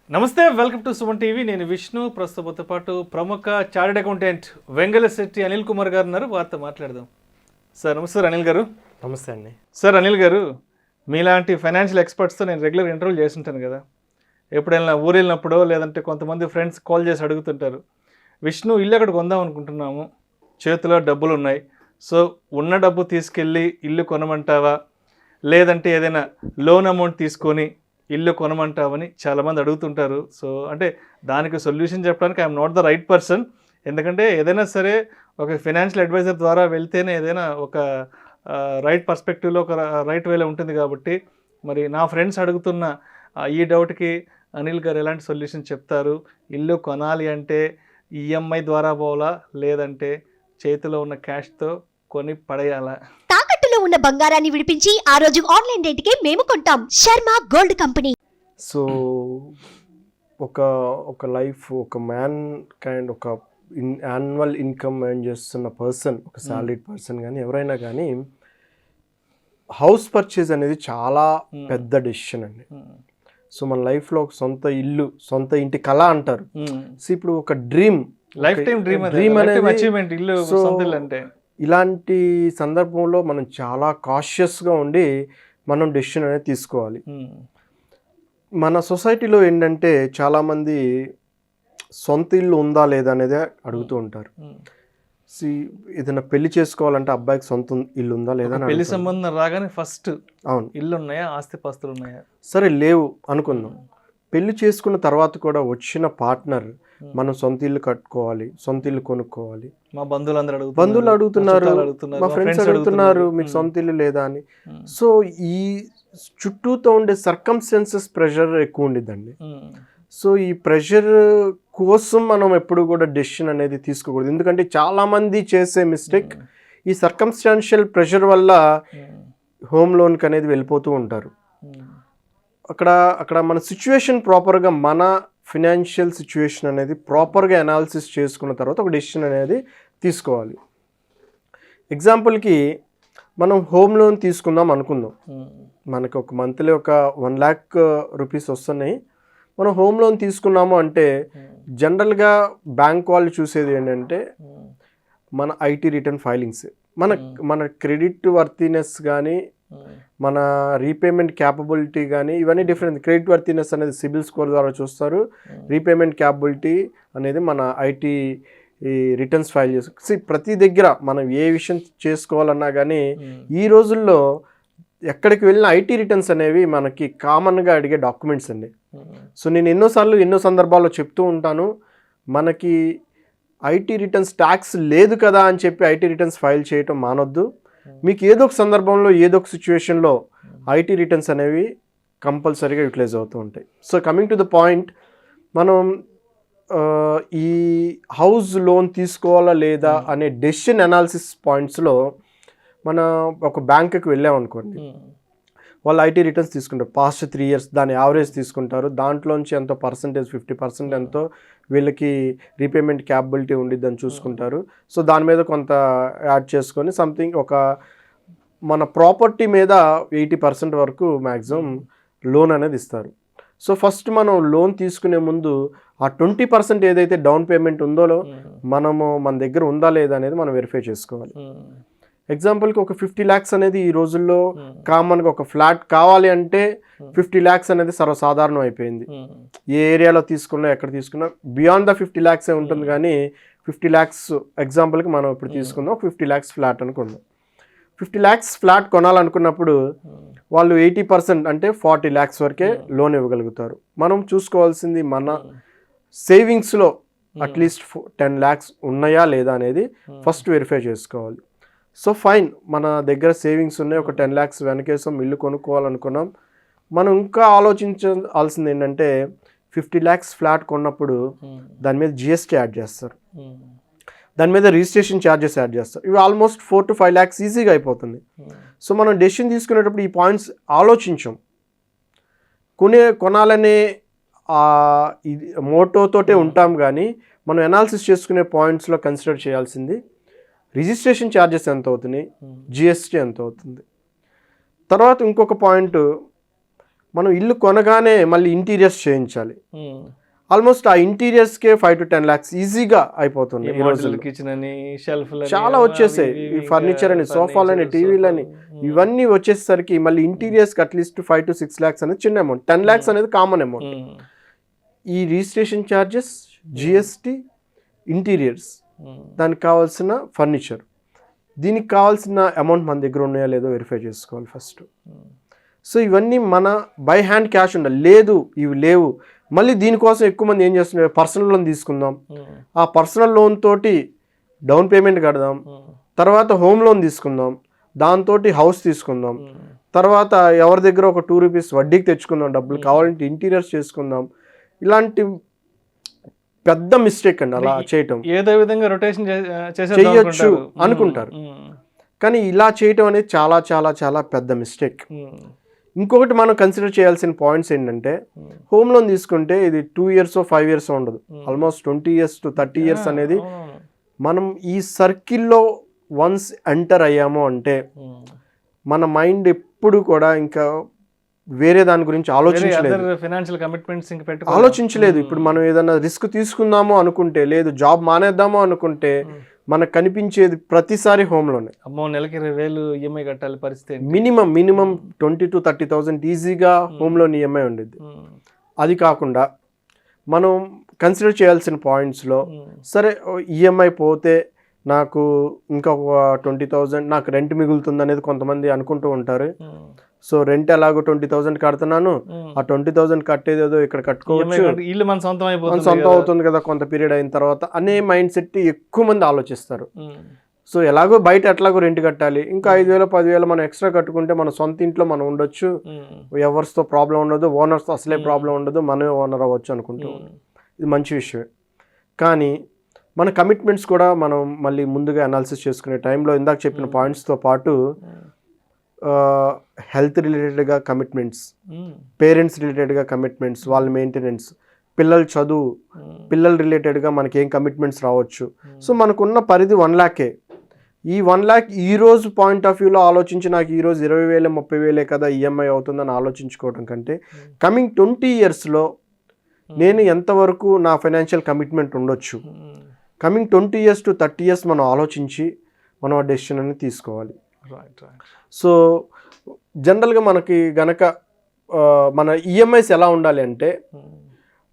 నమస్తే, welcome to Suman TV. నేను విష్ణు. ప్రస్తుతంతో పాటు ప్రముఖ చార్టెడ్ అకౌంటెంట్ వెంగళశెట్టి అనిల్ కుమార్ గారు ఉన్నారు. వారితో మాట్లాడదాం. సార్ నమస్తే. అనిల్ గారు నమస్తే అండి. సార్ అనిల్ గారు, మీలాంటి ఫైనాన్షియల్ ఎక్స్పర్ట్స్తో నేను రెగ్యులర్ ఇంటర్వ్యూ చేస్తుంటాను కదా. ఎప్పుడైనా ఊరు వెళ్ళినప్పుడో లేదంటే కొంతమంది ఫ్రెండ్స్ కాల్ చేసి అడుగుతుంటారు, విష్ణు ఇల్లు అక్కడ కొందాం అనుకుంటున్నాము, చేతిలో డబ్బులు ఉన్నాయి, సో ఉన్న డబ్బు తీసుకెళ్ళి ఇల్లు కొనమంటావా, లేదంటే ఏదైనా లోన్ అమౌంట్ తీసుకొని ఇల్లు కొనమంటావని చాలామంది అడుగుతుంటారు. సో అంటే దానికి సొల్యూషన్ చెప్పడానికి I'm not the right person. ఎందుకంటే ఏదైనా సరే ఒక ఫైనాన్షియల్ అడ్వైజర్ ద్వారా వెళ్తేనే ఏదైనా ఒక రైట్ పర్స్పెక్టివ్లో ఒక రైట్ వేలో ఉంటుంది. కాబట్టి మరి నా ఫ్రెండ్స్ అడుగుతున్న ఈ డౌట్కి అనిల్ గారు ఎలాంటి సొల్యూషన్ చెప్తారు? ఇల్లు కొనాలి అంటే ఈఎంఐ ద్వారా పోవాలా, లేదంటే చేతిలో ఉన్న క్యాష్తో కొని పడేయాలా? తాకట్టులో ఉన్న బంగారాన్ని విడిపించి ఆ రోజు ఆన్లైన్ రేటుకే మేము కొంటాం. Sharma gold company. సో ఒక లైఫ్, ఒక మ్యాన్ కైండ్, ఒక యాన్యువల్ ఇన్కమ్ ఎర్న్ చేస్తున్న పర్సన్, ఒక సాలరీడ్ పర్సన్ కానీ ఎవరైనా కానీ హౌస్ పర్చేజ్ అనేది చాలా పెద్ద డెసిషన్ అండి. సో మన లైఫ్లో ఒక సొంత ఇల్లు, సొంత ఇంటి కళ అంటారు. సో ఇప్పుడు ఒక డ్రీమ్, లైఫ్ టైం డ్రీమ్ అనేది అచీవ్మెంట్ ఇల్లు, సొంత ఇల్లు అంటే. ఇలాంటి సందర్భంలో మనం చాలా కాషియస్గా ఉండి మనం డెసిషన్ అనేది తీసుకోవాలి. మన సొసైటీలో ఏంటంటే చాలామంది సొంత ఇల్లు ఉందా లేదా అనేది అడుగుతూ ఉంటారు. ఏదైనా పెళ్లి చేసుకోవాలంటే అబ్బాయికి సొంత ఇల్లు ఉందా లేదా, పెళ్లి సంబంధం రాగానే ఫస్ట్ అవును ఇల్లు ఉన్నాయా, ఆస్తిపాస్తులు ఉన్నాయా? సరే లేవు అనుకుందాం. పెళ్లి చేసుకున్న తర్వాత కూడా వచ్చిన పార్ట్నర్ మనం సొంత ఇల్లు కట్టుకోవాలి, సొంత ఇల్లు కొనుక్కోవాలి. మా బంధువులు అడుగుతున్నారు, మా ఫ్రెండ్స్ అడుగుతున్నారు మీకు సొంత ఇల్లు లేదా అని. సో ఈ చుట్టూతో ఉండే సర్కమ్స్టాన్సెస్ ప్రెషర్ ఎక్కువ ఉండిద్దండి. సో ఈ ప్రెషర్ కోసం మనం ఎప్పుడు కూడా డెసిషన్ అనేది తీసుకోకూడదు. ఎందుకంటే చాలామంది చేసే మిస్టేక్ ఈ సర్కమ్స్టాన్షియల్ ప్రెషర్ వల్ల హోమ్ లోన్కి అనేది వెళ్ళిపోతూ ఉంటారు. అక్కడ మన సిచ్యువేషన్ ప్రాపర్గా, మన ఫినాన్షియల్ సిచ్యువేషన్ అనేది ప్రాపర్గా అనాలిసిస్ చేసుకున్న తర్వాత ఒక డెసిషన్ అనేది తీసుకోవాలి. ఎగ్జాంపుల్కి మనం హోమ్ లోన్ తీసుకుందాం అనుకుందాం. మనకు ఒక మంత్లీ ఒక 1 lakh రూపీస్ వస్తున్నాయి. మనం హోమ్ లోన్ తీసుకున్నాము అంటే జనరల్గా బ్యాంక్ వాళ్ళు చూసేది ఏంటంటే మన ఐటీ రిటర్న్ ఫైలింగ్స్, మన క్రెడిట్ వర్తీనెస్ కానీ, మన రీపేమెంట్ క్యాపబిలిటీ కానీ, ఇవన్నీ డిఫరెంట్. క్రెడిట్ వర్తీనెస్ అనేది సిబిల్ స్కోర్ ద్వారా చూస్తారు. రీపేమెంట్ క్యాపబిలిటీ అనేది మన ఐటీ రిటర్న్స్ ఫైల్ చేసి ప్రతి దగ్గర మనం ఏ విషయం చేసుకోవాలన్నా కానీ ఈ రోజుల్లో ఎక్కడికి వెళ్ళిన ఐటీ రిటర్న్స్ అనేవి మనకి కామన్గా అడిగే డాక్యుమెంట్స్ అండి. సో నేను ఎన్నో సందర్భాల్లో చెప్తూ ఉంటాను, మనకి ఐటీ రిటర్న్స్ ట్యాక్స్ లేదు కదా అని చెప్పి ఐటీ రిటర్న్స్ ఫైల్ చేయటం మానొద్దు. మీకు ఏదో ఒక సందర్భంలో ఏదో ఒక సిచ్యువేషన్లో ఐటీ రిటర్న్స్ అనేవి కంపల్సరీగా యూటిలైజ్ అవుతూ ఉంటాయి. So coming to the point, మనం ఈ హౌస్ లోన్ తీసుకోవాలా లేదా అనే డెసిషన్ అనాలిసిస్ పాయింట్స్లో మనం ఒక బ్యాంకుకి వెళ్ళామనుకోండి, వాళ్ళు ఐటీ రిటర్న్స్ తీసుకుంటారు. పాస్ట్ 3 years దాని యావరేజ్ తీసుకుంటారు. దాంట్లోంచి ఎంతో పర్సంటేజ్ 50% ఎంతో వీళ్ళకి రీపేమెంట్ క్యాపబిలిటీ ఉండిద్దని చూసుకుంటారు. సో దాని మీద కొంత యాడ్ చేసుకొని సంథింగ్ ఒక మన ప్రాపర్టీ మీద 80% వరకు మ్యాక్సిమం లోన్ అనేది ఇస్తారు. సో ఫస్ట్ మనం లోన్ తీసుకునే ముందు ఆ 20% ఏదైతే డౌన్ పేమెంట్ ఉందో మన దగ్గర ఉందా లేదా అనేది మనం వెరిఫై చేసుకోవాలి. ఎగ్జాంపుల్కి ఒక 50 lakhs అనేది ఈ రోజుల్లో కామన్గా ఒక ఫ్లాట్ కావాలి అంటే 50 lakhs అనేది సర్వసాధారణం అయిపోయింది. ఏ ఏరియాలో తీసుకున్నా, ఎక్కడ తీసుకున్నా బియాండ్ ద 50 lakhs ఉంటుంది. కానీ 50 lakhs ఎగ్జాంపుల్కి మనం ఇప్పుడు తీసుకుందాం, 50 lakhs ఫ్లాట్ అనుకుందాం. 50 lakhs ఫ్లాట్ కొనాలనుకున్నప్పుడు వాళ్ళు 80% అంటే 40 lakhs వరకే లోన్ ఇవ్వగలుగుతారు. మనం చూసుకోవాల్సింది మన సేవింగ్స్లో అట్లీస్ట్ 10 lakhs ఉన్నాయా లేదా అనేది ఫస్ట్ వెరిఫై చేసుకోవాలి. సో ఫైన్, మన దగ్గర సేవింగ్స్ ఉన్నాయి, ఒక 10 lakhs వెనకేసం ఇల్లు కొనుక్కోవాలనుకున్నాం. మనం ఇంకా ఆలోచించాల్సింది ఏంటంటే 50 lakhs ఫ్లాట్ కొన్నప్పుడు దాని మీద జిఎస్టీ యాడ్ చేస్తారు, దాని మీద రిజిస్ట్రేషన్ ఛార్జెస్ యాడ్ చేస్తారు. ఇవి ఆల్మోస్ట్ 4 to 5 lakhs ఈజీగా అయిపోతుంది. సో మనం డెసిషన్ తీసుకునేటప్పుడు ఈ పాయింట్స్ ఆలోచించాం. కొనాలనే మోటోతోటే ఉంటాం, కానీ మనం అనాలిసిస్ చేసుకునే పాయింట్స్లో కన్సిడర్ చేయాల్సింది రిజిస్ట్రేషన్ ఛార్జెస్ ఎంత అవుతున్నాయి, జిఎస్టీ ఎంత అవుతుంది. తర్వాత ఇంకొక పాయింట్, మనం ఇల్లు కొనగానే మళ్ళీ ఇంటీరియర్స్ చేయించాలి. ఆల్మోస్ట్ ఆ ఇంటీరియర్స్కే 5 to 10 lakhs ఈజీగా అయిపోతుంది ఈ రోజుల్లో. కిచెన్ అని, షెల్ఫ్ చాలా వచ్చేసాయి, ఈ ఫర్నిచర్ అని, సోఫాలని, టీవీలని, ఇవన్నీ వచ్చేసరికి మళ్ళీ ఇంటీరియర్స్కి అట్లీస్ట్ 5 to 6 lakhs అనేది చిన్న అమౌంట్. 10 lakhs అనేది కామన్ అమౌంట్. ఈ రిజిస్ట్రేషన్ ఛార్జెస్, జిఎస్టీ, ఇంటీరియర్స్, దానికి కావాల్సిన ఫర్నిచర్, దీనికి కావాల్సిన అమౌంట్ మన దగ్గర ఉన్నాయో లేదో వెరిఫై చేసుకోవాలి ఫస్ట్. సో ఇవన్నీ మన బై హ్యాండ్ క్యాష్ ఉండాలి. లేదు ఇవి లేవు, మళ్ళీ దీనికోసం ఎక్కువ మంది ఏం చేస్తున్నారు, పర్సనల్ లోన్ తీసుకుందాం, ఆ పర్సనల్ లోన్ తోటి డౌన్ పేమెంట్ కడదాం, తర్వాత హోమ్ లోన్ తీసుకుందాం, దాంతో హౌస్ తీసుకుందాం, తర్వాత ఎవరి దగ్గర ఒక 2 rupees వడ్డీకి తెచ్చుకుందాం డబ్బులు, కావాలంటే ఇంటీరియర్స్ చేసుకుందాం. ఇలాంటి పెద్ద మిస్టేక్ అండి అలా చేయటం. ఏదో విధంగా రొటేషన్ చేయొచ్చు అనుకుంటారు, కానీ ఇలా చేయటం అనేది చాలా చాలా చాలా పెద్ద మిస్టేక్. ఇంకొకటి మనం కన్సిడర్ చేయాల్సిన పాయింట్స్ ఏంటంటే, హోమ్ లోన్ తీసుకుంటే ఇది 2 years 5 years ఉండదు, ఆల్మోస్ట్ 20 years to 30 years అనేది. మనం ఈ సర్కిల్లో వన్స్ ఎంటర్ అయ్యాము అంటే మన మైండ్ ఎప్పుడు కూడా ఇంకా వేరే దాని గురించి ఆలోచించలేదు. ఇప్పుడు మనం ఏదైనా రిస్క్ తీసుకుందామో అనుకుంటే, లేదు జాబ్ మానేద్దామో అనుకుంటే, మనకు కనిపించేది ప్రతిసారి హోమ్ లోనే. అమ్మో నెలకి 20,000 ఈఎంఐ కట్టాలి పరిస్థితి. మినిమం 20,000 to 30,000 ఈజీగా హోమ్ లోన్ ఈఎంఐ ఉండేది. అది కాకుండా మనం కన్సిడర్ చేయాల్సిన పాయింట్స్లో, సరే ఈఎంఐ పోతే నాకు ఇంకొక 20,000 నాకు రెంట్ మిగులుతుంది అనేది కొంతమంది అనుకుంటూ ఉంటారు. సో రెంట్ ఎలాగో 20,000 కడుతున్నాను, ఆ 20,000 కట్టేదేదో ఇక్కడ కట్టుకోవచ్చు, ఇల్లు మన సొంతం అవుతుంది కదా కొంత పీరియడ్ అయిన తర్వాత అనే మైండ్ సెట్ ఎక్కువ మంది ఆలోచిస్తారు. సో ఎలాగో బయట ఎట్లాగో రెంట్ కట్టాలి, ఇంకా 5,000 10,000 మనం ఎక్స్ట్రా కట్టుకుంటే మన సొంత ఇంట్లో మనం ఉండొచ్చు, ఎవర్స్తో ప్రాబ్లం ఉండదు, ఓనర్స్తో అసలే ప్రాబ్లం ఉండదు, మనమే ఓనర్ అవ్వచ్చు అనుకుంటూ. ఇది మంచి విషయమే. కానీ మన కమిట్మెంట్స్ కూడా మనం మళ్ళీ ముందుగా అనాలిసిస్ చేసుకునే టైంలో ఇందాక చెప్పిన పాయింట్స్తో పాటు హెల్త్ రిలేటెడ్గా కమిట్మెంట్స్, పేరెంట్స్ రిలేటెడ్గా కమిట్మెంట్స్, వాళ్ళ మెయింటెనెన్స్, పిల్లల చదువు, పిల్లల రిలేటెడ్గా మనకి ఏం కమిట్మెంట్స్ రావచ్చు. సో మనకున్న పరిధి 1 lakh. ఈ 1 lakh ఈరోజు పాయింట్ ఆఫ్ వ్యూలో ఆలోచించి నాకు ఈరోజు 20,000 30,000 కదా ఈఎంఐ అవుతుందని ఆలోచించుకోవడం కంటే, కమింగ్ 20 yearsలో నేను ఎంతవరకు నా ఫైనాన్షియల్ కమిట్మెంట్ ఉండొచ్చు, కమింగ్ 20 years to 30 years మనం ఆలోచించి మనం ఆ డెసిషన్ అనేది తీసుకోవాలి. సో జనరల్గా మనకి గనక మన ఈఎంఐస్ ఎలా ఉండాలి అంటే,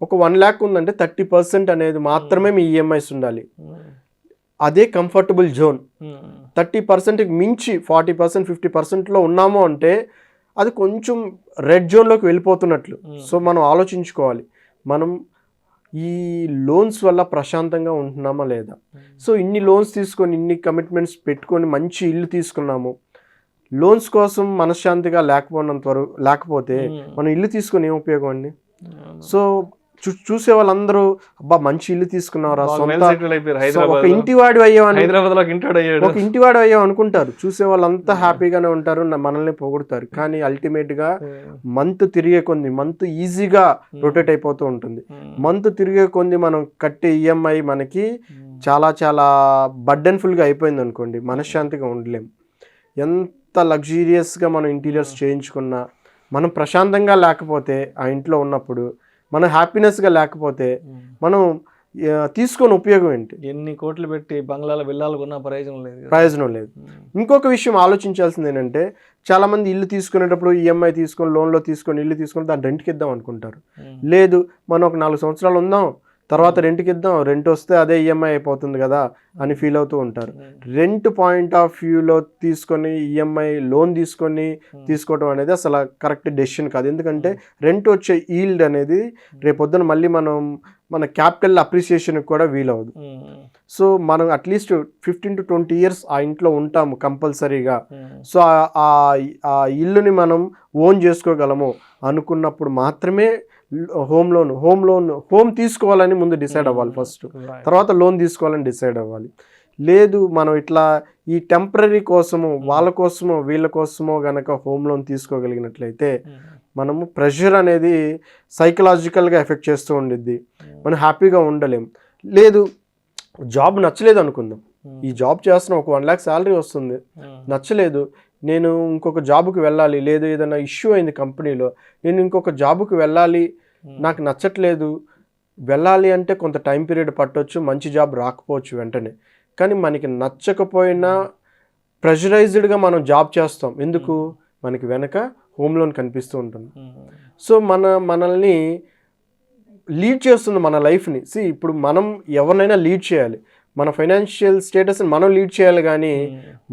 ఒక 1 lakh ఉందంటే 30% అనేది మాత్రమే మీ ఈఎంఐస్ ఉండాలి. అదే కంఫర్టబుల్ జోన్. 30%కి మించి 40% 50%లో ఉన్నాము అంటే అది కొంచెం రెడ్ జోన్లోకి వెళ్ళిపోతున్నట్లు. సో మనం ఆలోచించుకోవాలి, మనం ఈ లోన్స్ వల్ల ప్రశాంతంగా ఉంటున్నామా లేదా. సో ఇన్ని లోన్స్ తీసుకొని, ఇన్ని కమిట్మెంట్స్ పెట్టుకొని మంచి ఇల్లు తీసుకున్నాము, లోన్స్ కోసం మనశ్శాంతిగా లేకపోతే మనం ఇల్లు తీసుకొని ఏం ఉపయోగం అండి. సో చూసే వాళ్ళందరూ అబ్బా మంచి ఇల్లు తీసుకున్నారా, ఒక ఇంటివాడు అయ్యావు అనుకుంటారు. చూసే వాళ్ళంతా హ్యాపీగానే ఉంటారు, మనల్ని పొగుడుతారు. కానీ అల్టిమేట్గా మంత్ తిరిగే కొంది, మంత్ ఈజీగా రొటేట్ అయిపోతూ ఉంటుంది. మంత్ తిరిగే కొంది మనం కట్టే ఈఎంఐ మనకి చాలా చాలా బర్డెన్ఫుల్గా అయిపోయింది అనుకోండి, మనశ్శాంతిగా ఉండలేం. ఎంత లగ్జూరియస్గా మనం ఇంటీరియర్స్ చేయించుకున్నా మనం ప్రశాంతంగా లేకపోతే, ఆ ఇంట్లో ఉన్నప్పుడు మనం హ్యాపీనెస్గా లేకపోతే మనం తీసుకొని ఉపయోగం ఏంటి? ఎన్ని కోట్లు పెట్టి బంగ్లాల విల్లాలు కొన్నా ప్రయోజనం లేదు. ఇంకొక విషయం ఆలోచించాల్సింది ఏంటంటే, చాలామంది ఇల్లు తీసుకునేటప్పుడు ఈఎంఐ తీసుకొని, లోన్లో తీసుకొని ఇల్లు తీసుకొని దాన్ని రెంట్కి ఇద్దాం అనుకుంటారు. లేదు మనం ఒక 4 సంవత్సరాలు ఉందాం, తర్వాత రెంట్కి ఇద్దాం, రెంట్ వస్తే అదే ఈఎంఐ అయిపోతుంది కదా అని ఫీల్ అవుతూ ఉంటారు. రెంట్ పాయింట్ ఆఫ్ వ్యూలో తీసుకొని ఈఎంఐ లోన్ తీసుకోవడం అనేది అసలు కరెక్ట్ డెసిషన్ కాదు. ఎందుకంటే రెంట్ వచ్చే ఈల్డ్ అనేది రేపొద్దున మళ్ళీ మన క్యాపిటల్ అప్రిసియేషన్కి కూడా వీలవదు. సో మనం అట్లీస్ట్ 15 to 20 years ఆ ఇంట్లో ఉంటాము కంపల్సరీగా. సో ఆ ఇల్లుని మనం ఓన్ చేసుకోగలము అనుకున్నప్పుడు మాత్రమే హోమ్ తీసుకోవాలని ముందు డిసైడ్ అవ్వాలి ఫస్ట్, తర్వాత లోన్ తీసుకోవాలని డిసైడ్ అవ్వాలి. లేదు మనం ఇట్లా ఈ టెంపరీ కోసము, వాళ్ళ కోసమో వీళ్ళ కోసమో గనక హోమ్ లోన్ తీసుకోగలిగినట్లయితే మనము ప్రెషర్ అనేది సైకలాజికల్గా ఎఫెక్ట్ చేస్తూ ఉండిద్ది, మనం హ్యాపీగా ఉండలేం. లేదు జాబ్ నచ్చలేదు అనుకుందాం, ఈ జాబ్ చేస్తున్న ఒక 1 lakh శాలరీ వస్తుంది, నచ్చలేదు, నేను ఇంకొక జాబ్కి వెళ్ళాలి, లేదు ఏదైనా ఇష్యూ అయింది కంపెనీలో, నేను ఇంకొక జాబ్కి వెళ్ళాలి, నాకు నచ్చట్లేదు, వెళ్ళాలి అంటే కొంత టైం పీరియడ్ పట్టవచ్చు, మంచి జాబ్ రాకపోవచ్చు వెంటనే. కానీ మనకి నచ్చకపోయినా ప్రెషరైజ్డ్గా మనం జాబ్ చేస్తాం. ఎందుకు? మనకి వెనక హోమ్ లోన్ కనిపిస్తూ ఉంటుంది. సో మనల్ని లీడ్ చేస్తుంది మన లైఫ్ని. ఇప్పుడు మనం ఎవరినైనా లీడ్ చేయాలి, మన ఫైనాన్షియల్ స్టేటస్ని మనం లీడ్ చేయాలి, కానీ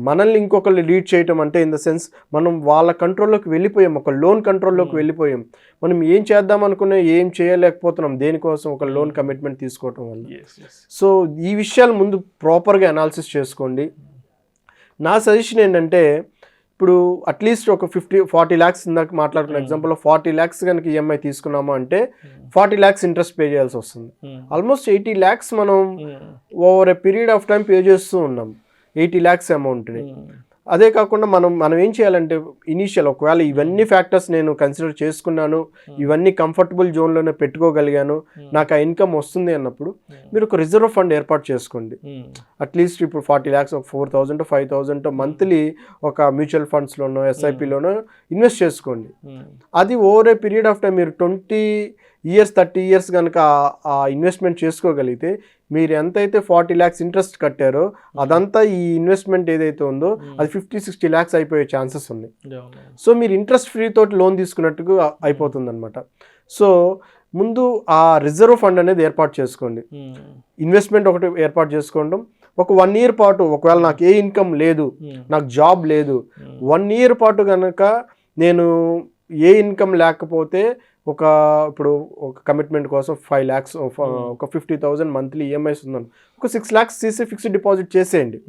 మనల్ని ఇంకొకళ్ళు లీడ్ చేయటం అంటే ఇన్ ద సెన్స్ మనం వాళ్ళ కంట్రోల్లోకి వెళ్ళిపోయాం, ఒక లోన్ కంట్రోల్లోకి వెళ్ళిపోయాం. మనం ఏం చేద్దాం అనుకున్నా ఏం చేయలేకపోతున్నాం, దేనికోసం? ఒక లోన్ కమిట్మెంట్ తీసుకోవటం వల్ల. సో ఈ విషయాలు ముందు ప్రాపర్గా అనాలిసిస్ చేసుకోండి. నా సజెషన్ ఏంటంటే, ఇప్పుడు అట్లీస్ట్ ఒక 40 lakhs ఇందాక మాట్లాడుకున్న ఎగ్జాంపుల్లో 40 lakhs కనుక ఈఎంఐ తీసుకున్నాము అంటే 40 lakhs ఇంట్రెస్ట్ పే చేయాల్సి వస్తుంది. ఆల్మోస్ట్ 80 lakhs మనం over a period of time pay చేస్తూ ఉన్నాం 80 lakhs అమౌంట్ని. అదే కాకుండా మనం ఏం చేయాలంటే, ఇనీషియల్ ఒకవేళ ఇవన్నీ ఫ్యాక్టర్స్ నేను కన్సిడర్ చేసుకున్నాను, ఇవన్నీ కంఫర్టబుల్ జోన్లోనే పెట్టుకోగలిగాను, నాకు ఆ ఇన్కమ్ వస్తుంది అన్నప్పుడు మీరు ఒక రిజర్వ్ ఫండ్ ఏర్పాటు చేసుకోండి. అట్లీస్ట్ ఇప్పుడు 40 lakhs, ఒక 4,000 to 5,000 మంత్లీ ఒక మ్యూచువల్ ఫండ్స్లోనో ఎస్ఐపిలోనో ఇన్వెస్ట్ చేసుకోండి. అది over a period of time మీరు 20 years 30 years కనుక ఆ ఇన్వెస్ట్మెంట్ చేసుకోగలిగితే మీరు ఎంతైతే 40 lakhs ఇంట్రెస్ట్ కట్టారో అదంతా ఈ ఇన్వెస్ట్మెంట్ ఏదైతే ఉందో అది 50-60 lakhs అయిపోయే ఛాన్సెస్ ఉన్నాయి. సో మీరు ఇంట్రెస్ట్ ఫ్రీ తోటి లోన్ తీసుకున్నట్టుగా అయిపోతుంది అనమాట. సో ముందు ఆ రిజర్వ్ ఫండ్ అనేది ఏర్పాటు చేసుకోండి. ఇన్వెస్ట్మెంట్ ఒకటి ఏర్పాటు చేసుకోవడం, ఒక 1 year పాటు ఒకవేళ నాకు ఏ ఇన్కమ్ లేదు, నాకు జాబ్ లేదు, 1 year పాటు కనుక నేను ఏ ఇన్కమ్ లేకపోతే ఇప్పుడు ఒక కమిట్మెంట్ కోసం 5 lakhs, ఒక 50,000 మంత్లీ ఈఎంఐస్ ఉందని ఒక 6 lakhs తీసి ఫిక్స్డ్ డిపాజిట్ చేసేయండి.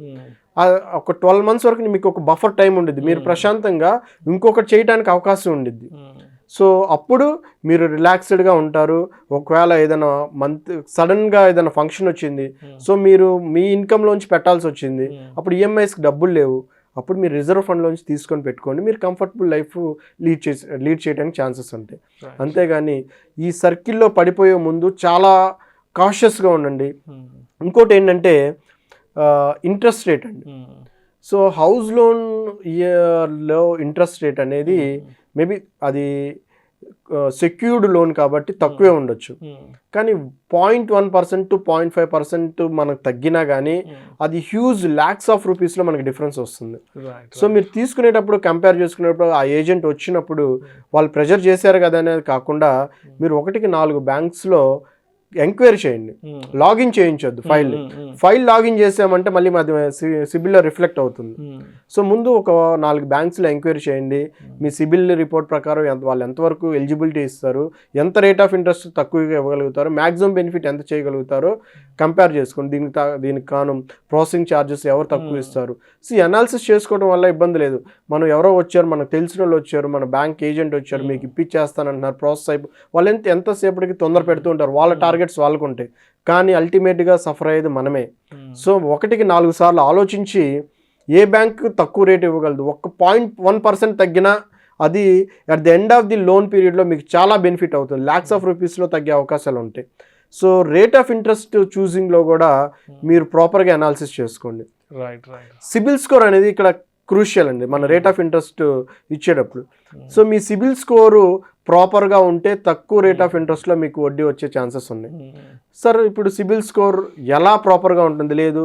ఒక 12 months వరకు మీకు ఒక బఫర్ టైం ఉండిద్ది, మీరు ప్రశాంతంగా ఇంకొకటి చేయడానికి అవకాశం ఉండిద్ది. సో అప్పుడు మీరు రిలాక్స్డ్గా ఉంటారు. ఒకవేళ ఏదైనా సడన్గా ఏదైనా ఫంక్షన్ వచ్చింది, సో మీరు మీ ఇన్కమ్లోంచి పెట్టాల్సి వచ్చింది, అప్పుడు ఈఎంఐస్కి డబ్బులు లేవు, అప్పుడు మీరు రిజర్వ్ ఫండ్లోంచి తీసుకొని పెట్టుకోండి. మీరు కంఫర్టబుల్ లైఫ్ లీడ్ చేయడానికి ఛాన్సెస్ ఉంటాయి. అంతేగాని ఈ సర్కిల్లో పడిపోయే ముందు చాలా కాషియస్గా ఉండండి. ఇంకోటి ఏంటంటే ఇంట్రెస్ట్ రేట్ అండి. సో హౌస్ లోన్లో ఇంట్రెస్ట్ రేట్ అనేది మేబీ అది సెక్యూర్డ్ లోన్ కాబట్టి తక్కువే ఉండొచ్చు, కానీ 0.1% to 0.5% మనకు తగ్గినా కానీ అది హ్యూజ్ ల్యాక్స్ ఆఫ్ రూపీస్లో మనకి డిఫరెన్స్ వస్తుంది. సో మీరు తీసుకునేటప్పుడు కంపేర్ చేసుకునేటప్పుడు ఆ ఏజెంట్ వచ్చినప్పుడు వాళ్ళు ప్రెజర్ చేశారు కదా అనేది కాకుండా మీరు 1-4 బ్యాంక్స్లో ఎంక్వైరీ చేయండి, లాగిన్ చేయించొద్దు. ఫైల్ లాగిన్ చేసామంటే మళ్ళీ మాది సిబిల్లో రిఫ్లెక్ట్ అవుతుంది. సో ముందు ఒక 4 బ్యాంక్స్లో ఎంక్వైరీ చేయండి, మీ సిబిల్ రిపోర్ట్ ప్రకారం వాళ్ళు ఎంతవరకు ఎలిజిబిలిటీ ఇస్తారు, ఎంత రేట్ ఆఫ్ ఇంట్రెస్ట్ తక్కువగా ఇవ్వగలుగుతారు, మ్యాక్సిమం బెనిఫిట్ ఎంత చేయగలుగుతారో కంపేర్ చేసుకోండి. దీనికి కాను ప్రాసెసింగ్ ఛార్జెస్ ఎవరు తక్కువ ఇస్తారు. అనాలిసిస్ చేసుకోవడం వల్ల ఇబ్బంది లేదు. మనం ఎవరో వచ్చారు, మనకు తెలిసిన వాళ్ళు వచ్చారు, మన బ్యాంక్ ఏజెంట్ వచ్చారు, మీకు ఇప్పించేస్తానంటున్నారు, ప్రాసెస్ వాళ్ళు ఎంతసేపటికి తొందర పెడుతూ ఉంటారు, వాళ్ళ టార్గెట్స్ వాళ్ళకు ఉంటాయి, కానీ అల్టిమేట్గా సఫర్ అయ్యేది మనమే. సో 1-4 సార్లు ఆలోచించి ఏ బ్యాంక్ తక్కువ రేట్ ఇవ్వగలదు, 0.1% తగ్గినా అది at the end of the loan పీరియడ్లో మీకు చాలా బెనిఫిట్ అవుతుంది, ల్యాక్స్ ఆఫ్ రూపీస్లో తగ్గే అవకాశాలు ఉంటాయి. సో రేట్ ఆఫ్ ఇంట్రెస్ట్ చూసింగ్లో కూడా మీరు ప్రాపర్గా అనాలిసిస్ చేసుకోండి. సిబిల్ స్కోర్ అనేది ఇక్కడ క్రూషియల్ అండి మన రేట్ ఆఫ్ ఇంట్రెస్ట్ ఇచ్చేటప్పుడు. సో మీ సిబిల్ స్కోరు ప్రాపర్గా ఉంటే తక్కువ రేట్ ఆఫ్ ఇంట్రెస్ట్లో మీకు వడ్డీ వచ్చే ఛాన్సెస్ ఉన్నాయి. సార్ ఇప్పుడు సిబిల్ స్కోర్ ఎలా ప్రాపర్గా ఉంటుంది, లేదు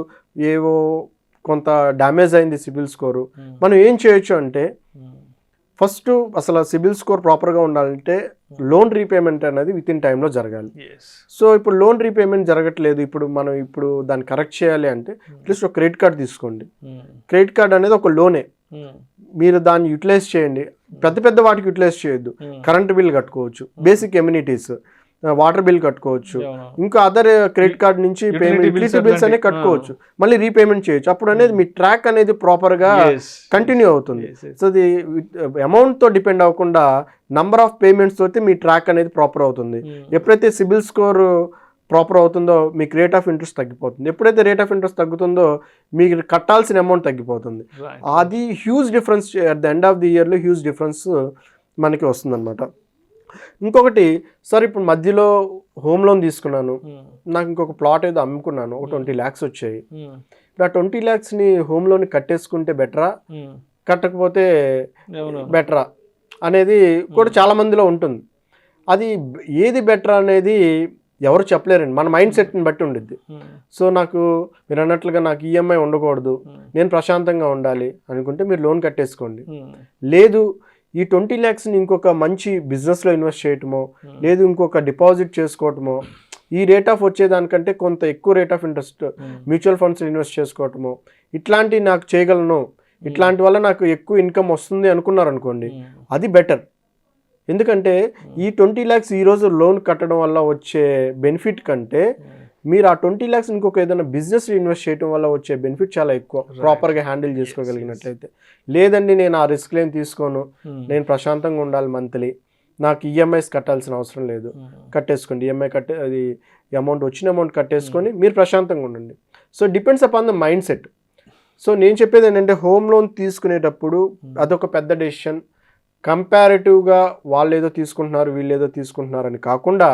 ఏవో కొంత డ్యామేజ్ అయింది సిబిల్ స్కోరు, మనం ఏం చేయొచ్చు అంటే ఫస్ట్ అసలు సిబిల్ స్కోర్ ప్రాపర్గా ఉండాలంటే లోన్ రీపేమెంట్ అనేది విత్ ఇన్ టైంలో జరగాలి. సో ఇప్పుడు లోన్ రీపేమెంట్ జరగట్లేదు, ఇప్పుడు దాన్ని కరెక్ట్ చేయాలి అంటే అట్లీస్ట్ ఒక క్రెడిట్ కార్డ్ తీసుకోండి. క్రెడిట్ కార్డ్ అనేది ఒక లోనే, మీరు దాన్ని యూటిలైజ్ చేయండి. పెద్ద వాటికి యూటిలైజ్ చేయొద్దు. కరెంట్ బిల్ కట్టుకోవచ్చు, బేసిక్ ఎమ్యూనిటీస్, వాటర్ బిల్ కట్టుకోవచ్చు, ఇంకా అదర్ క్రెడిట్ కార్డ్ నుంచి పేమెంట్ యూటిలిటీ బిల్స్ అనేవి కట్టుకోవచ్చు, మళ్ళీ రీపేమెంట్ చేయొచ్చు. అప్పుడు అనేది మీ ట్రాక్ అనేది ప్రాపర్గా కంటిన్యూ అవుతుంది. సో అది అమౌంట్తో డిపెండ్ అవ్వకుండా నంబర్ ఆఫ్ పేమెంట్స్ తోటి మీ ట్రాక్ అనేది ప్రాపర్ అవుతుంది. ఎప్పుడైతే సిబిల్ స్కోర్ ప్రాపర్ అవుతుందో మీకు రేట్ ఆఫ్ ఇంట్రెస్ట్ తగ్గిపోతుంది. ఎప్పుడైతే రేట్ ఆఫ్ ఇంట్రెస్ట్ తగ్గుతుందో మీకు కట్టాల్సిన అమౌంట్ తగ్గిపోతుంది. అది huge difference at the end of the ఇయర్లో హ్యూజ్ డిఫరెన్స్ మనకి వస్తుందన్నమాట. ఇంకొకటి సార్, ఇప్పుడు మధ్యలో హోమ్ లోన్ తీసుకున్నాను, నాకు ఇంకొక ప్లాట్ ఏదో అమ్ముకున్నాను, ఒక 20 lakhs వచ్చాయి. ఇప్పుడు ఆ 20 lakhsని హోమ్ లోన్ కట్టేసుకుంటే బెటరా, కట్టకపోతే అవును. బెటరా అనేది కూడా చాలా మందిలో ఉంటుంది. అది ఏది బెటర్ అనేది ఎవరు చెప్పలేరండి, మన మైండ్ సెట్ని బట్టి ఉండిద్ది. సో నాకు మీరు అన్నట్లుగా నాకు ఈఎంఐ ఉండకూడదు, నేను ప్రశాంతంగా ఉండాలి అనుకుంటే మీరు లోన్ కట్టేసుకోండి. లేదు ఈ 20 lakhsని ఇంకొక మంచి బిజినెస్లో ఇన్వెస్ట్ చేయటమో, లేదు ఇంకొక డిపాజిట్ చేసుకోవటమో, ఈ రేట్ ఆఫ్ వచ్చేదానికంటే కొంత ఎక్కువ rate of interest mutual funds invest చేసుకోవటమో, ఇట్లాంటివి నాకు చేయగలను, ఇట్లాంటి వల్ల నాకు ఎక్కువ ఇన్కమ్ వస్తుంది అనుకున్నారు అనుకోండి, అది బెటర్. ఎందుకంటే ఈ 20 lakhs ఈరోజు లోన్ కట్టడం వల్ల వచ్చే బెనిఫిట్ కంటే మీరు ఆ 20 lakhs ఇంకొక ఏదైనా బిజినెస్ ఇన్వెస్ట్ చేయడం వల్ల వచ్చే బెనిఫిట్ చాలా ఎక్కువ, ప్రాపర్గా హ్యాండిల్ చేసుకోగలిగినట్లయితే. లేదండి నేను ఆ రిస్క్ ఏం తీసుకోను, నేను ప్రశాంతంగా ఉండాలి, మంత్లీ నాకు ఈఎంఐస్ కట్టాల్సిన అవసరం లేదు, కట్టేసుకోండి ఈఎంఐ అది అమౌంట్ వచ్చిన అమౌంట్ కట్టేసుకొని మీరు ప్రశాంతంగా ఉండండి. So depends upon the mind set. So నేను చెప్పేది ఏంటంటే హోమ్ లోన్ తీసుకునేటప్పుడు అదొక పెద్ద డెసిషన్. కంపారిటివ్గా వాళ్ళు ఏదో తీసుకుంటున్నారు వీళ్ళు ఏదో తీసుకుంటున్నారు అని కాకుండా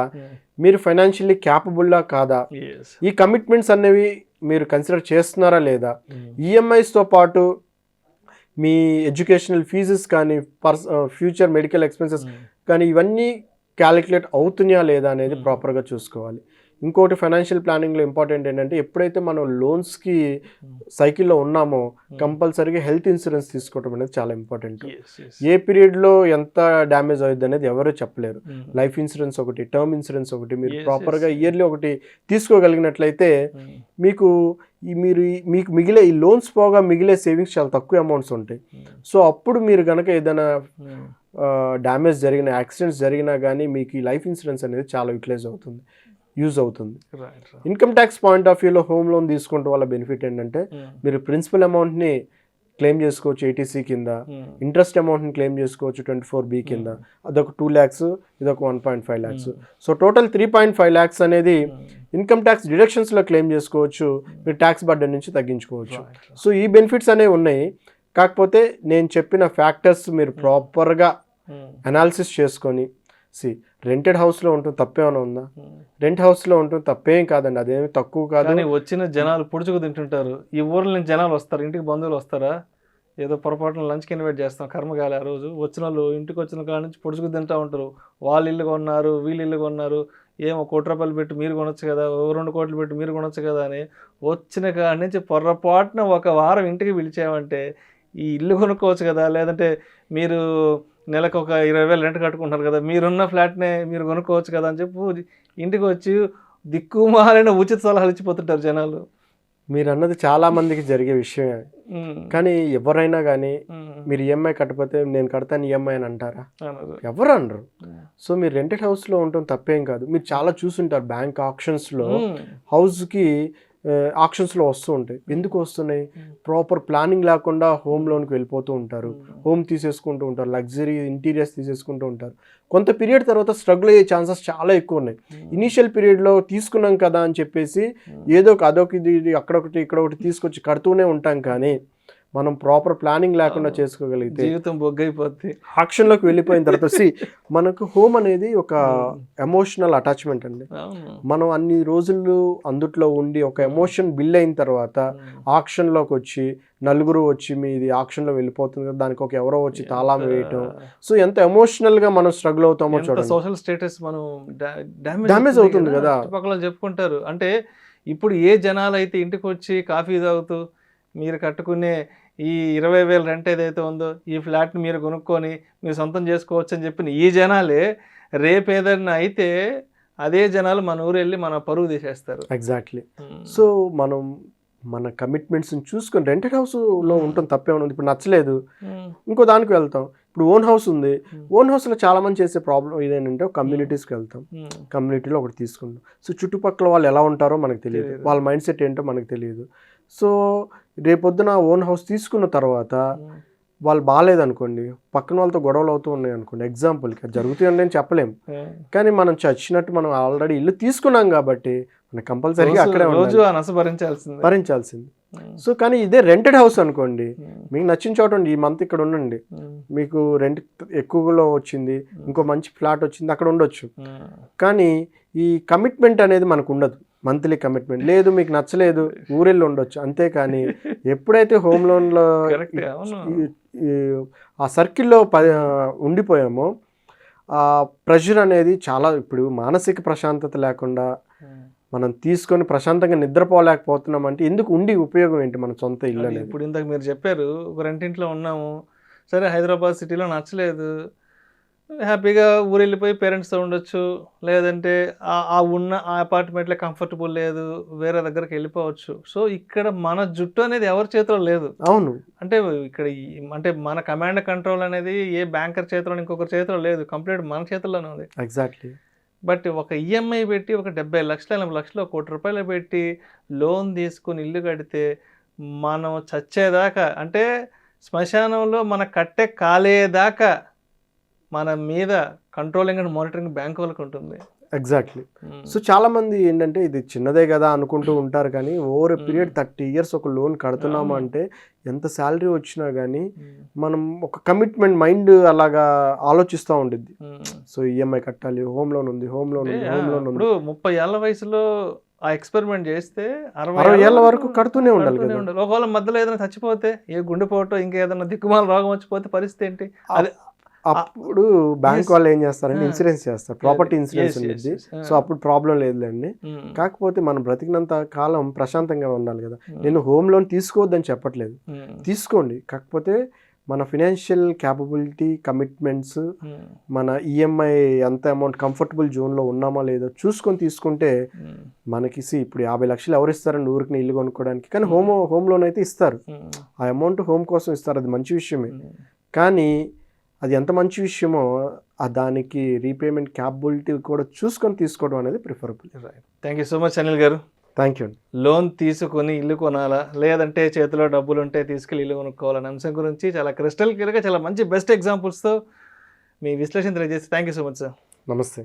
మీరు ఫైనాన్షియల్లీ క్యాపబుల్లా కాదా, ఈ కమిట్మెంట్స్ అనేవి మీరు కన్సిడర్ చేస్తున్నారా లేదా, ఈఎంఐస్తో పాటు మీ ఎడ్యుకేషనల్ ఫీజెస్ కానీ ఫ్యూచర్ మెడికల్ ఎక్స్పెన్సెస్ కానీ ఇవన్నీ క్యాలిక్యులేట్ అవుతున్నాయా లేదా అనేది ప్రాపర్గా చూసుకోవాలి. ఇంకోటి ఫైనాన్షియల్ ప్లానింగ్లో ఇంపార్టెంట్ ఏంటంటే ఎప్పుడైతే మనం లోన్స్కి సైకిల్లో ఉన్నామో కంపల్సరీగా హెల్త్ ఇన్సూరెన్స్ తీసుకోవడం అనేది చాలా ఇంపార్టెంట్. ఏ పీరియడ్లో ఎంత డ్యామేజ్ అవుతుంది అనేది ఎవరూ చెప్పలేరు. లైఫ్ ఇన్సూరెన్స్ ఒకటి, టర్మ్ ఇన్సూరెన్స్ ఒకటి మీరు ప్రాపర్గా ఇయర్లీ ఒకటి తీసుకోగలిగినట్లయితే మీకు మిగిలే ఈ లోన్స్ పోగా మిగిలే సేవింగ్స్ చాలా తక్కువ అమౌంట్స్ ఉంటాయి. సో అప్పుడు మీరు కనుక ఏదైనా డ్యామేజ్ జరిగిన, యాక్సిడెంట్స్ జరిగినా కానీ మీకు ఈ లైఫ్ ఇన్సూరెన్స్ అనేది చాలా యూజ్ అవుతుంది. ఇన్కమ్ ట్యాక్స్ పాయింట్ ఆఫ్ వ్యూలో హోమ్ లోన్ తీసుకుంటే వాళ్ళ బెనిఫిట్ ఏంటంటే మీరు ప్రిన్సిపల్ అమౌంట్ని క్లెయిమ్ చేసుకోవచ్చు 80C కింద, ఇంట్రెస్ట్ అమౌంట్ని క్లెయిమ్ చేసుకోవచ్చు 24B కింద, అదొక 2 lakhs, ఇదొక 1.5 lakhs. సో టోటల్ 3.5 lakhs అనేది ఇన్కమ్ ట్యాక్స్ డిడక్షన్స్లో క్లెయిమ్ చేసుకోవచ్చు, మీరు ట్యాక్స్ బర్డెన్ నుంచి తగ్గించుకోవచ్చు. సో ఈ బెనిఫిట్స్ అనేవి ఉన్నాయి. కాకపోతే నేను చెప్పిన ఫ్యాక్టర్స్ మీరు ప్రాపర్గా అనాలిసిస్ చేసుకొని, రెంటెడ్ హౌస్లో ఉంటుంది తప్పేమైనా ఉందా, రెంట్ హౌస్లో ఉంటుంది తప్పేం కాదండి, అదేమి తక్కువ కాదు. కానీ వచ్చిన జనాలు పొడుచుకు తింటుంటారు. ఈ ఊర్ల నుంచి జనాలు వస్తారు, ఇంటికి బంధువులు వస్తారా, ఏదో పొరపాటున లంచ్కి ఇన్వైట్ చేస్తాం, కర్మగాలి ఆ రోజు వచ్చిన వాళ్ళు ఇంటికి వచ్చిన కాడ నుంచి పొడుచుకు తింటూ ఉంటారు. వాళ్ళు ఇల్లు కొన్నారు, వీళ్ళు ఇల్లు కొన్నారు, ఏమో 1 కోటి రూపాయలు పెట్టి మీరు కొనొచ్చు కదా, 2 కోట్లు పెట్టి మీరు కొనొచ్చు కదా అని వచ్చిన కాడి నుంచి పొరపాటున ఒక వారం ఇంటికి పిలిచామంటే ఈ ఇల్లు కొనుక్కోవచ్చు కదా, లేదంటే మీరు నెలకు ఒక 20,000 రెంట్ కట్టుకుంటున్నారు కదా, మీరున్న ఫ్లాట్నే మీరు కొనుక్కోవచ్చు కదా అని చెప్పి ఇంటికి వచ్చి దిక్కుమాలిన ఉచిత సలహాలు ఇచ్చిపోతుంటారు జనాలు. మీరు అన్నది చాలా మందికి జరిగే విషయమే. కానీ ఎవరైనా కానీ మీరు ఈఎంఐ కట్టకపోతే నేను కడతాను ఈఎంఐ అని అంటారా? ఎవరు అనరు. సో మీరు రెంటెడ్ హౌస్లో ఉండటం తప్పేం కాదు. మీరు చాలా చూసుంటారు బ్యాంక్ ఆక్షన్స్లో హౌస్కి ఆక్షన్స్లో వస్తూ ఉంటాయి. ఎందుకు వస్తున్నాయి? ప్రాపర్ ప్లానింగ్ లేకుండా హోమ్ లోన్కి వెళ్ళిపోతూ ఉంటారు, హోమ్ తీసేసుకుంటూ ఉంటారు, లగ్జరీ ఇంటీరియర్స్ తీసేసుకుంటూ ఉంటారు. కొంత పీరియడ్ తర్వాత స్ట్రగుల్ అయ్యే ఛాన్సెస్ చాలా ఎక్కువ ఉన్నాయి. ఇనీషియల్ పీరియడ్లో తీసుకున్నాం కదా అని చెప్పేసి ఏదో ఒక అదొకటి అక్కడొకటి ఇక్కడొకటి తీసుకొచ్చి కడుతూనే ఉంటాం. కానీ మనం ప్రాపర్ ప్లానింగ్ లేకుండా చేసుకోగలిగితే జీవితం బొగ్గైపోద్ది. ఆక్షన్లోకి వెళ్ళిపోయిన తర్వాత మనకు హోమ్ అనేది ఒక ఎమోషనల్ అటాచ్మెంట్ అండి. మనం అన్ని రోజులు అందుట్లో ఉండి ఒక ఎమోషన్ బిల్డ్ అయిన తర్వాత ఆక్షన్లోకి వచ్చి నలుగురు వచ్చి మీది ఆక్షన్లో వెళ్ళిపోతుంది కదా, దానికి ఒక ఎవరో వచ్చి తాళం వేయటం. సో ఎంత ఎమోషనల్గా మనం స్ట్రగుల్ అవుతామో చూడండి. సోషల్ స్టేటస్ మనం డ్యామేజ్ అవుతుంది కదా, చుట్టుపక్కల చెప్పుకుంటారు. అంటే ఇప్పుడు ఏ జనాలు అయితే ఇంటికి వచ్చి కాఫీ తాగుతూ మీరు కట్టుకునే ఈ 20,000 రెంట్ ఏదైతే ఉందో ఈ ఫ్లాట్ని మీరు కొనుక్కొని మీరు సొంతం చేసుకోవచ్చు అని చెప్పిన ఈ జనాలే రేపు ఏదైనా అయితే అదే జనాలు మన ఊరు వెళ్ళి మన పరువు తీసేస్తారు. ఎగ్జాక్ట్లీ. సో మనం మన కమిట్మెంట్స్ని చూసుకొని రెంటెడ్ హౌస్లో ఉంటాం తప్పేమైనా ఉంది. ఇప్పుడు నచ్చలేదు ఇంకో దానికి వెళ్తాం. ఇప్పుడు ఓన్ హౌస్ ఉంది, ఓన్ హౌస్లో చాలా మంది చేసే ప్రాబ్లం ఇదేంటంటే కమ్యూనిటీస్కి వెళ్తాం, కమ్యూనిటీలో ఒకటి తీసుకుంటాం. సో చుట్టుపక్కల వాళ్ళు ఎలా ఉంటారో మనకు తెలియదు, వాళ్ళ మైండ్ సెట్ ఏంటో మనకు తెలియదు. సో రేపొద్దున ఓన్ హౌస్ తీసుకున్న తర్వాత వాళ్ళు బాగాలేదనుకోండి, పక్కన వాళ్ళతో గొడవలు అవుతూ ఉన్నాయి అనుకోండి, ఎగ్జాంపుల్కి జరుగుతాయని నేను చెప్పలేము. కానీ మనం చచ్చినట్టు మనం ఆల్రెడీ ఇల్లు తీసుకున్నాం కాబట్టి మనం కంపల్సరీగా అక్కడే భరించాల్సింది. సో కానీ ఇదే రెంటెడ్ హౌస్ అనుకోండి, మీకు నచ్చిన చోట ఉండి ఈ మంత్ ఇక్కడ ఉండండి, మీకు రెంట్ ఎక్కువలో వచ్చింది, ఇంకో మంచి ఫ్లాట్ వచ్చింది, అక్కడ ఉండొచ్చు. కానీ ఈ కమిట్మెంట్ అనేది మనకు ఉండదు. మంత్లీ కమిట్మెంట్ లేదు, మీకు నచ్చలేదు ఊరెళ్ళి ఉండొచ్చు, అంతేకాని ఎప్పుడైతే హోమ్ లోన్లో కరెక్ట్, అవును. ఆ సర్కిల్లో ఉండిపోయామో ఆ ప్రెషర్ అనేది చాలా, ఇప్పుడు మానసిక ప్రశాంతత లేకుండా మనం తీసుకొని ప్రశాంతంగా నిద్రపోలేకపోతున్నాం అంటే ఎందుకు ఉండి ఉపయోగం ఏంటి మన సొంత ఇల్లు అనేది? ఇప్పుడు ఇందాక మీరు చెప్పారు ఒక రెంటింట్లో ఉన్నాము, సరే హైదరాబాద్ సిటీలో నచ్చలేదు, హ్యాపీగా ఊరు వెళ్ళిపోయి పేరెంట్స్తో ఉండొచ్చు, లేదంటే ఆ ఉన్న ఆ అపార్ట్మెంట్లో కంఫర్టబుల్ లేదు, వేరే దగ్గరికి వెళ్ళిపోవచ్చు. సో ఇక్కడ మన జుట్టు అనేది ఎవరి చేతిలో లేదు. అవును, అంటే ఇక్కడ అంటే మన కమాండ్ కంట్రోల్ అనేది ఏ బ్యాంకర్ చేతిలో ఇంకొకరి చేతిలో లేదు, కంప్లీట్ మన చేతిలోనే ఉంది. ఎగ్జాక్ట్లీ. బట్ ఒక ఈఎంఐ పెట్టి ఒక 70 లక్షలు 80 లక్షలు 1 కోటి రూపాయలు పెట్టి లోన్ తీసుకుని ఇల్లు కడితే మనం చచ్చేదాకా, అంటే శ్మశానంలో మన కట్టె కాలేదాకా మన మీద కంట్రోలింగ్ అండ్ మానిటరింగ్ బ్యాంక్ వాళ్ళకి ఉంటుంది. ఎగ్జాక్ట్లీ. సో చాలా మంది ఏంటంటే ఇది చిన్నదే కదా అనుకుంటూ ఉంటారు, కానీ ఓవర్ పీరియడ్ 30 years ఒక లోన్ కడుతున్నాము అంటే ఎంత శాలరీ వచ్చినా కానీ మనం ఒక కమిట్మెంట్ మైండ్ అలాగా ఆలోచిస్తూ ఉండిద్ది. సో ఈఎంఐ కట్టాలి, హోమ్ లోన్ ఉంది, హోమ్ లోన్ ఉంది, హోమ్ లోన్ ఉంది. ఇప్పుడు 30 ఏళ్ల వయసులో ఆ ఎక్స్పెరిమెంట్ చేస్తే 60 ఏళ్ళ వరకు కడుతూనే ఉండాలి కదా. ఒకవేళ మధ్యలో ఏదైనా చచ్చిపోతే, ఏ గుండెపోవటం ఇంకేదైనా దిక్కుమాల రోగం వచ్చిపోతే పరిస్థితి ఏంటి? అది అప్పుడు బ్యాంక్ వాళ్ళు ఏం చేస్తారంటే ఇన్సూరెన్స్ చేస్తారు, ప్రాపర్టీ ఇన్సూరెన్స్ ఉంది. సో అప్పుడు ప్రాబ్లం లేదులేండి. కాకపోతే మనం బ్రతికినంత కాలం ప్రశాంతంగా ఉండాలి కదా. నేను హోమ్ లోన్ తీసుకోవద్దని చెప్పట్లేదు, తీసుకోండి. కాకపోతే మన ఫినాన్షియల్ క్యాపబిలిటీ, కమిట్మెంట్స్, మన ఈఎంఐ ఎంత అమౌంట్ కంఫర్టబుల్ జోన్లో ఉన్నామా లేదో చూసుకొని తీసుకుంటే మనకి ఇప్పుడు 50 లక్షలు ఎవరు ఇస్తారండి ఊరికి ఇల్లు కొనుక్కోవడానికి? కానీ హోమ్ లోన్ అయితే ఇస్తారు, ఆ అమౌంట్ హోమ్ కోసం ఇస్తారు, అది మంచి విషయమే. కానీ అది ఎంత మంచి విషయమో దానికి రీపేమెంట్ క్యాపబిలిటీ కూడా చూసుకొని తీసుకోవడం అనేది preferable. Thank you so much Anil గారు. థ్యాంక్ యూ అండి. లోన్ తీసుకొని ఇల్లు కొనాలా, లేదంటే చేతిలో డబ్బులు ఉంటే తీసుకెళ్ళి ఇల్లు కొనుక్కోవాలనే అంశం గురించి చాలా క్రిస్టల్ క్లియర్గా చాలా మంచి బెస్ట్ ఎగ్జాంపుల్స్తో మీ విశ్లేషణ తెలియజేసి thank you so much sir. నమస్తే.